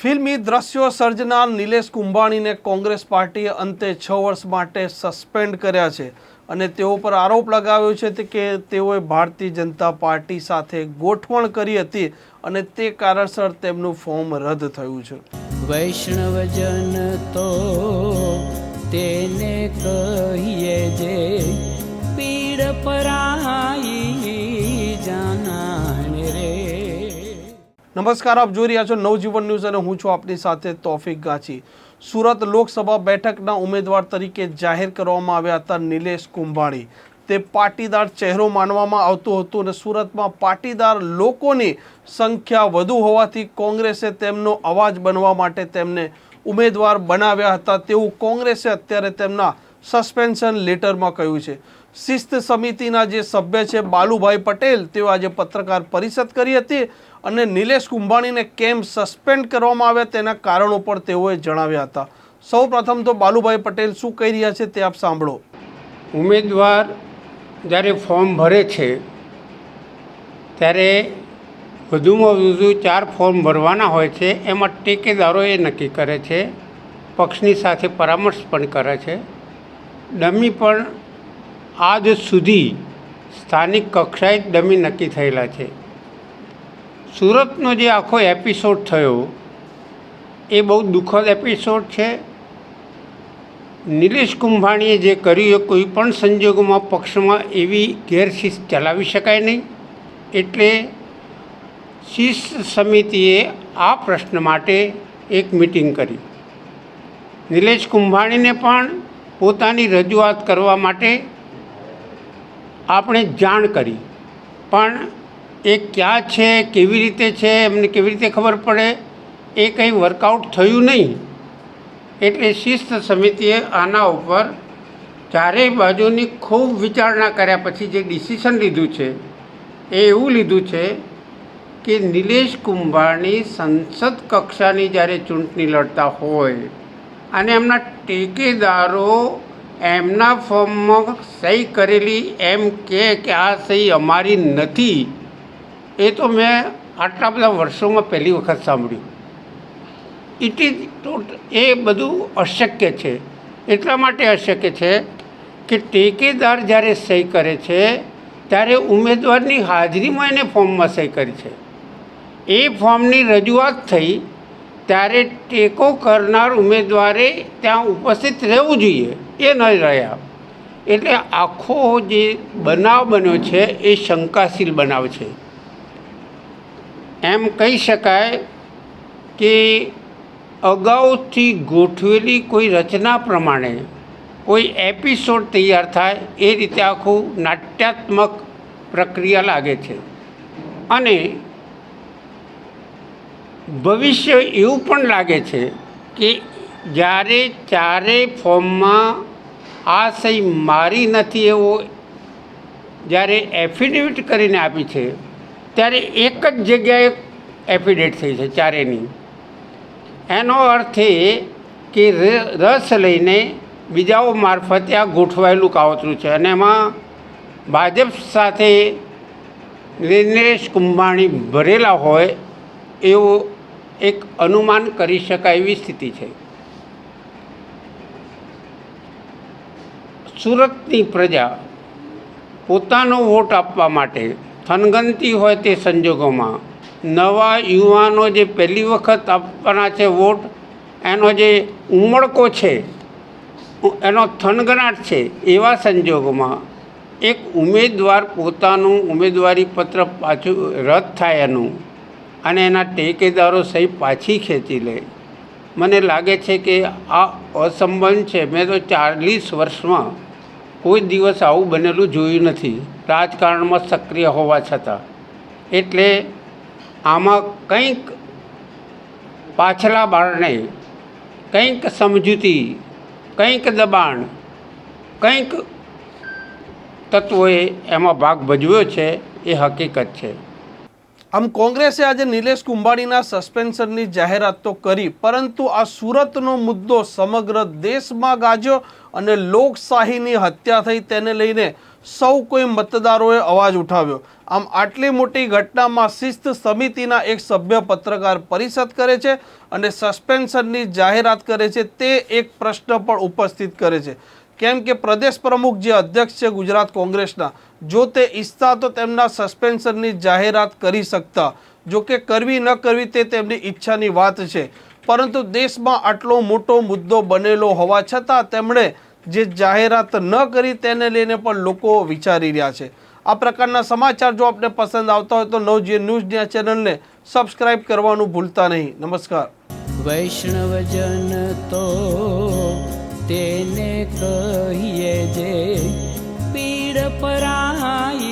ફિલ્મી દ્રશ્યો સર્જનાર નિલેશ કુંભાણીને કોંગ્રેસ પાર્ટીએ અંતે 6 વર્ષ માટે સસ્પેન્ડ કર્યા છે અને તેઓ પર આરોપ લગાવ્યો છે કે તેઓએ ભારતીય જનતા પાર્ટી સાથે ગોઠવણ કરી હતી અને તે કારણસર તેમનું ફોર્મ રદ થયું છે। વૈષ્ણવજન તો તેને કહીએ જે પીડ પરાઈ જાનાને રે। નમસ્કાર, આપ જોઈ રહ્યા છો નવજીવન ન્યૂઝ અને હું છું આપની સાથે તોફિક ગાંચી। સુરત લોકસભા બેઠકના ઉમેદવાર તરીકે જાહેર કરવામાં આવ્યા હતા નિલેશ કુંભાણી। તે પાટીદાર ચહેરો માનવામાં આવતો હતો અને સુરતમાં પાટીદાર લોકોની સંખ્યા વધુ હોવાથી કોંગ્રેસે તેમનો અવાજ બનવા માટે તેમને ઉમેદવાર બનાવ્યા હતા તેવું કોંગ્રેસે અત્યારે તેમના સસ્પેન્શન લેટરમાં કહ્યું છે। શિસ્ત સમિતિના જે સભ્ય છે બાલુભાઈ પટેલ, તેઓ આજે પત્રકાર પરિષદ કરી હતી અને નિલેશ કુંભાણીને કેમ સસ્પેન્ડ કરવામાં આવ્યા તેના કારણો પણ તેઓએ જણાવ્યા હતા। સૌ પ્રથમ તો બાલુભાઈ પટેલ શું કહી રહ્યા છે તે આપ સાંભળો। ઉમેદવાર જ્યારે ફોર્મ ભરે છે ત્યારે વધુમાં વધુ 4 ફોર્મ ભરવાના હોય છે। એમાં ટેકેદારો એ નક્કી કરે છે, પક્ષની સાથે પરામર્શ પણ કરે છે। ડમી પણ આજ સુધી સ્થાનિક કક્ષાએ ડમી નક્કી થયેલા છે। સુરતનો જે આખો એપિસોડ થયો એ બહુ દુઃખદ એપિસોડ છે। નિલેશ કુંભાણીએ જે કર્યું એ કોઈ પણ સંજોગોમાં પક્ષમાં એવી ગેરશિસ્ત ચલાવી શકાય નહીં, એટલે શિસ્ત સમિતિએ આ પ્રશ્ન માટે એક મિટિંગ કરી। નિલેશ કુંભાણીને પણ પોતાની રજૂઆત કરવા માટે આપણે જાણ કરી, પણ એ ક્યાં છે, કેવી રીતે છે, એમને કેવી રીતે ખબર પડે, એ કંઈ વર્કઆઉટ થયું નહીં। એટલે શિસ્ત સમિતિએ આના ઉપર ચારેય બાજુની ખૂબ વિચારણા કર્યા પછી જે ડિસિઝન લીધું છે એ એવું લીધું છે કે નિલેશ કુંભાણી સંસદ કક્ષાની જ્યારે ચૂંટણી લડતા હોય અને એમના ટેકેદારો એમના ફોર્મમાં સહી કરેલી એમ કે આ સહી અમારી નથી, એ તો મેં આટલા બધા વર્ષોમાં પહેલી વખત સાંભળ્યું। એ બધું અશક્ય છે। એટલા માટે અશક્ય છે કે ટેકેદાર જ્યારે સહી કરે છે ત્યારે ઉમેદવારની હાજરીમાં એને ફોર્મમાં સહી કરી છે। એ ફોર્મની રજૂઆત થઈ ત્યારે ટેકો કરનાર ઉમેદવારે ત્યાં ઉપસ્થિત રહેવું જોઈએ, એ ન રહ્યા। એટલે આખો જે બનાવ બન્યો છે એ શંકાશીલ બનાવ છે। એમ કહી શકાય કે અગાઉથી ગોઠવેલી કોઈ રચના પ્રમાણે કોઈ એપિસોડ તૈયાર થાય એ રીતે આખું નાટ્યાત્મક પ્રક્રિયા લાગે છે। અને ભવિષ્ય એવું પણ લાગે છે કે જ્યારે ચારેય ફોર્મમાં આ સહી મારી નથી એવો જ્યારે એફિડેવિટ કરીને આપી છે ત્યારે એક જ જગ્યાએ એફિડેવિટ થઈ છે ચારેયની। એનો અર્થ એ કે રસ લઈને બીજાઓ મારફતે આ ગોઠવાયેલું કાવતરું છે અને એમાં ભાજપ સાથે નિલેશ કુંભાણી ભરેલા હોય એવું એક અનુમાન કરી શકાય એવી સ્થિતિ છે। સુરતની પ્રજા પોતાનો વોટ આપવા માટે થનગનતી હોય તે સંજોગોમાં નવા યુવાનો જે પહેલી વખત આપવાના છે વોટ, એનો જે ઉમળકો છે, એનો થનગનાટ છે, એવા સંજોગોમાં એક ઉમેદવાર પોતાનું ઉમેદવારી પત્ર પાછું રદ થાય એનું અને એના ટેકેદારો સહી પાછી ખેંચી લે, મને લાગે છે કે આ અસંબંધ છે। મેં તો 40 વર્ષમાં કોઈ દિવસ આવું બનેલું જોયું નથી, રાજકારણમાં સક્રિય હોવા છતાં। એટલે આમાં કંઈક પાછલા બારણે કંઈક સમજૂતી, કંઈક દબાણ, કંઈક તત્વોએ એમાં ભાગ ભજવ્યો છે, એ હકીકત છે। આમ કોંગ્રેસે આજે નિલેશ કુંભાણીના સસ્પેન્શનની જાહેરાત તો કરી, પરંતુ આ સુરતનો મુદ્દો સમગ્ર દેશમાં ગાજ્યો અને લોકશાહીની હત્યા થઈ તેને લઈને સૌ કોઈ મતદારોએ અવાજ ઉઠાવ્યો. આમ આટલી મોટી ઘટનામાં શિસ્ત સમિતિના એક સભ્ય પત્રકાર પરિષદ કરે છે અને સસ્પેન્શનની જાહેરાત કરે છે. તે એક પ્રશ્ન પણ ઉપસ્થિત કરે છે, કેમ કે પ્રદેશ પ્રમુખ જે અધ્યક્ષ છે ગુજરાત કોંગ્રેસના, જો તે ઈચ્છતા તો તેમના સસ્પેન્શનની જાહેરાત કરી શકતા. જો કે કરવી ન કરવી તે તેમની ઈચ્છાની વાત છે, પરંતુ દેશમાં આટલો મોટો મુદ્દો બનેલો હોવા છતાં તેમણે જે જાહેરાત ન કરી તેને લઈને પણ લોકો વિચારી રહ્યા છે. આ પ્રકારના સમાચાર જો આપને પસંદ આવતા હોય તો નવજીવન ન્યૂઝની આ ચેનલને સબસ્ક્રાઇબ કરવાનું ભૂલતા નહીં. નમસ્કાર. વૈષ્ણવજન તો તેને કહીએ જે પીડ પરાઈ.